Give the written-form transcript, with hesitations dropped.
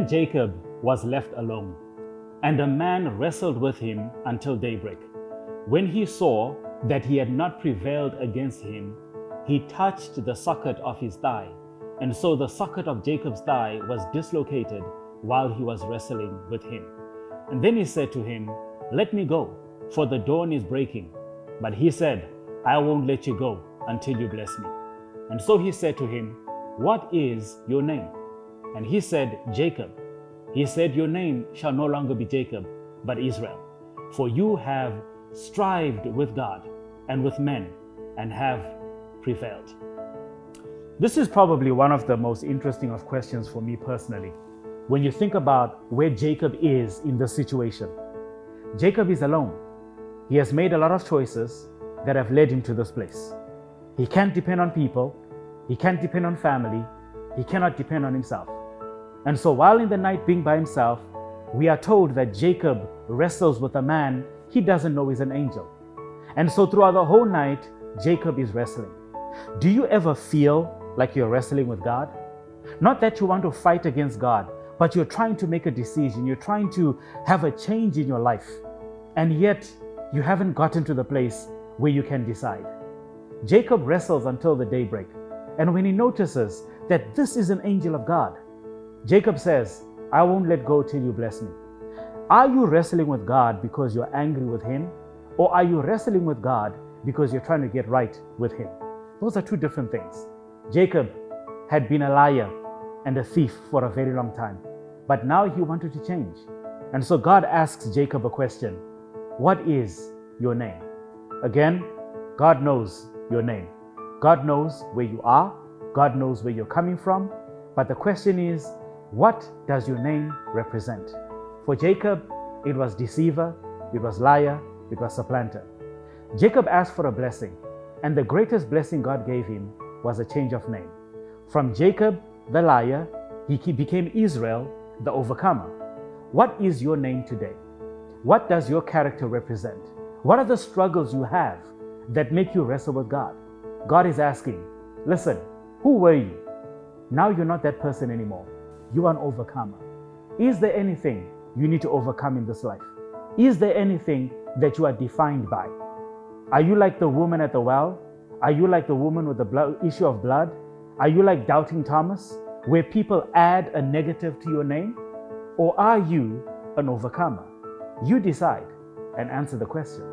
Then Jacob was left alone, and a man wrestled with him until daybreak. When he saw that he had not prevailed against him, he touched the socket of his thigh, and so the socket of Jacob's thigh was dislocated while he was wrestling with him. And then he said to him, "Let me go, for the dawn is breaking." But he said, "I won't let you go until you bless me." And so he said to him, "What is your name?" And he said, "Jacob." He said, "Your name shall no longer be Jacob, but Israel, for you have strived with God and with men and have prevailed." This is probably one of the most interesting of questions for me personally. When you think about where Jacob is in this situation, Jacob is alone. He has made a lot of choices that have led him to this place. He can't depend on people. He can't depend on family. He cannot depend on himself. And so while in the night being by himself, we are told that Jacob wrestles with a man he doesn't know is an angel. And so throughout the whole night, Jacob is wrestling. Do you ever feel like you're wrestling with God? Not that you want to fight against God, but you're trying to make a decision. You're trying to have a change in your life. And yet you haven't gotten to the place where you can decide. Jacob wrestles until the daybreak. And when he notices that this is an angel of God, Jacob says, "I won't let go till you bless me." Are you wrestling with God because you're angry with him? Or are you wrestling with God because you're trying to get right with him? Those are two different things. Jacob had been a liar and a thief for a very long time, but now he wanted to change. And so God asks Jacob a question: "What is your name?" Again, God knows your name. God knows where you are. God knows where you're coming from. But the question is, what does your name represent? For Jacob, it was deceiver, it was liar, it was supplanter. Jacob asked for a blessing, and the greatest blessing God gave him was a change of name. From Jacob, the liar, he became Israel, the overcomer. What is your name today? What does your character represent? What are the struggles you have that make you wrestle with God? God is asking, listen, who were you? Now you're not that person anymore. You are an overcomer. Is there anything you need to overcome in this life? Is there anything that you are defined by? Are you like the woman at the well? Are you like the woman with the issue of blood? Are you like Doubting Thomas, where people add a negative to your name? Or are you an overcomer? You decide and answer the question.